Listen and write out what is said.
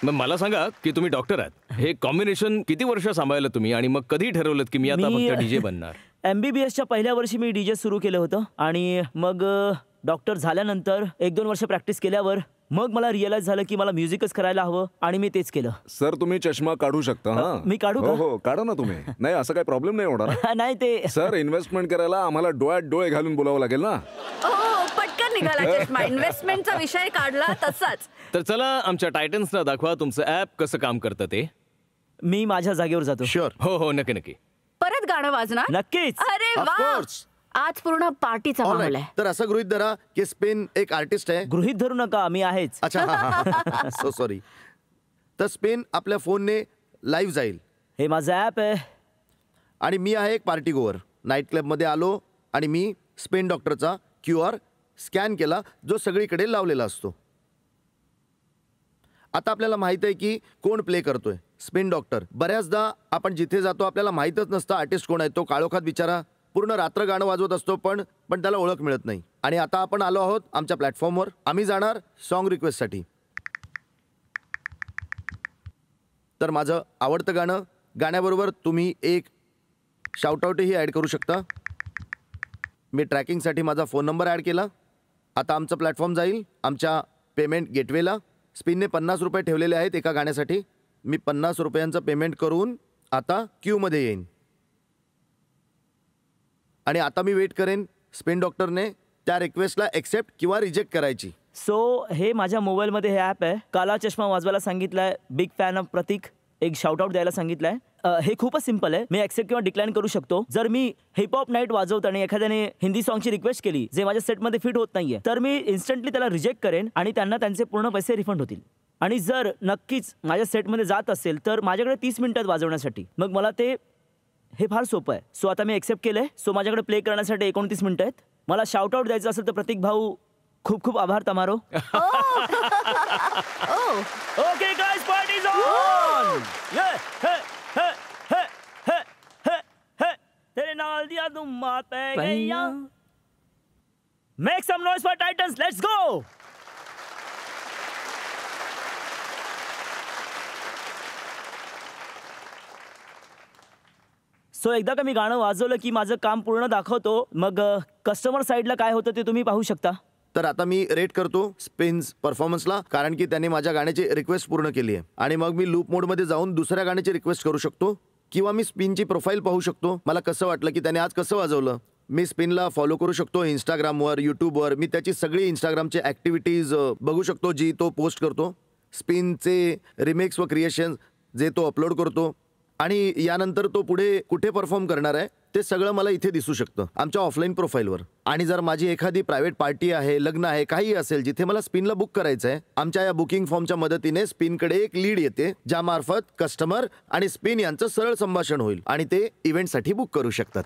मग मला सांगा की तुम्ही डॉक्टर आहात, हे कॉम्बिनेशन किती वर्ष सांभाळलं तुम्ही आणि मग कधी ठरवलं की मी आता फक्त डीजे बनणार? MBBSच्या पहिल्या वर्षी मी डीजे सुरू केलं होतं आणि मग डॉक्टर झाल्यानंतर 1-2 वर्ष प्रॅक्टिस केल्यावर मग मला रिअलाइज झालं की मला म्युझिकच करायला हवं आणि मी तेच केलं. सर तुम्ही चष्मा काढू शकता. हा मी काढू का? हो हो काढा ना तुम्ही. नाही असं काही प्रॉब्लेम नाही होणार. नाही ते सर इन्व्हेस्टमेंट करायला आम्हाला डोळ्यात डोळे घालून बोलावं लागेल ना. पटकन निघाला चष्मा. इन्व्हेस्टमेंटचा विषय काढला तसाच. तर चला आमच्या टायटन्सना दाखवा तुमचं ऍप कसं काम करतं ते. मी माझ्या जागेवर जातो. शुअर. हो हो नक्की नक्की. परत गाणं वाजणार? नक्कीच. अरे ऑफ वा, कोर्स. आज पूर्ण पार्टीचा माहोल आहे. तर असं गृहीत धरा की स्पेन एक आर्टिस्ट आहे. गृहीत धरू नका, मी आहेच. अच्छा सो सॉरी. तर स्पेन आपल्या फोनने लाईव्ह जाईल. हे माझं ॲप आहे आणि मी आहे एक पार्टी गोवर. नाईट क्लबमध्ये आलो आणि मी स्पेन डॉक्टरचा QR स्कॅन केला जो सगळीकडे लावलेला असतो. आता आपल्याला माहित आहे की कोण प्ले करतोय. Spain doctor. बऱ्याचदा आपण जिथे जातो आपल्याला माहीतच नसतं आर्टिस्ट कोण आहे. तो काळोखात बिचारा पूर्ण रात्र गाणं वाजवत असतो पण त्याला ओळख मिळत नाही. आणि आता आपण आलो आहोत आमच्या प्लॅटफॉर्मवर. आम्ही जाणार सॉन्ग रिक्वेस्टसाठी. तर माझं आवडतं गाणं, गाण्याबरोबर तुम्ही एक शाउटआउटही ॲड करू शकता. मी ट्रॅकिंगसाठी माझा फोन नंबर ॲड केला. आता आमचं प्लॅटफॉर्म जाईल आमच्या पेमेंट गेटवेला. स्पिनने 50 रुपये ठेवलेले आहेत एका गाण्यासाठी. मी 50 रुपयांचं पेमेंट करून आता क्यूमध्ये येईन आणि आता मी वेट करेन स्पेन डॉक्टरने त्या रिक्वेस्टला एक्सेप्ट किंवा रिजेक्ट करायची. सो हे माझ्या मोबाईलमध्ये हे ॲप आहे. काला चष्मा वाजवायला सांगितलंय. बिग फॅन ऑफ प्रतीक. एक शाउटआउट द्यायला सांगितलंय. हे खूपच सिंपल आहे. मी ॲक्सेप्ट किंवा डिक्लाइन करू शकतो. जर मी हिपहॉप नाईट वाजवताना एखाद्याने हिंदी सॉंगची रिक्वेस्ट केली जे माझ्या सेटमध्ये फिट होत नाहीये तर मी इन्स्टंटली त्याला रिजेक्ट करेन आणि त्यांना त्यांचे पूर्ण पैसे रिफंड होतील. आणि जर नक्कीच माझ्या सेटमध्ये जात असेल तर माझ्याकडे 30 मिनिटात वाजवण्यासाठी मग मला ते हे फार सोपं आहे. सो आता मी ॲक्सेप्ट केलंय. सो माझ्याकडे प्ले करण्यासाठी 29 मिनिटं आहेत. मला शाउटआउट द्यायचं असेल तर प्रतीक भाऊ खूप खूप आभार तमारो. Okay guys, party is on. तेरे नाल दिया दुम्मा पे गया. Make some noise for Titans. Let's go. So एकदा का मी गाणं वाजवलं की माझं काम पूर्ण दाखवतो. मग कस्टमर साईडला काय होतं ते तुम्ही पाहू शकता. तर आता मी रेट करतो स्पेन्स परफॉर्मन्सला कारण की त्यांनी माझ्या गाण्याची रिक्वेस्ट पूर्ण केली आहे. आणि मग मी लूप मोडमध्ये जाऊन दुसऱ्या गाण्याची रिक्वेस्ट करू शकतो किंवा मी स्पिनची प्रोफाईल पाहू शकतो. मला कसं वाटलं की त्याने आज कसं वाजवलं. मी स्पिनला फॉलो करू शकतो इंस्टाग्रामवर, यूट्यूबवर. मी त्याची सगळी इंस्टाग्रामचे ॲक्टिव्हिटीज बघू शकतो जी तो पोस्ट करतो. स्पिनचे रिमेक्स व क्रिएशन जे तो अपलोड करतो आणि यानंतर तो पुढे कुठे परफॉर्म करणार आहे ते सगळं मला इथे दिसू शकतं आमच्या ऑफलाईन प्रोफाईलवर. आणि जर माझी एखादी प्रायव्हेट पार्टी आहे, लग्न आहे, काही असेल जिथे मला स्पिनला बुक करायचं आहे, आमच्या या बुकिंग फॉर्मच्या मदतीने स्पिनकडे एक लीड येते ज्यामार्फत कस्टमर आणि स्पिन यांचं सरळ संभाषण होईल आणि ते इव्हेंटसाठी बुक करू शकतात.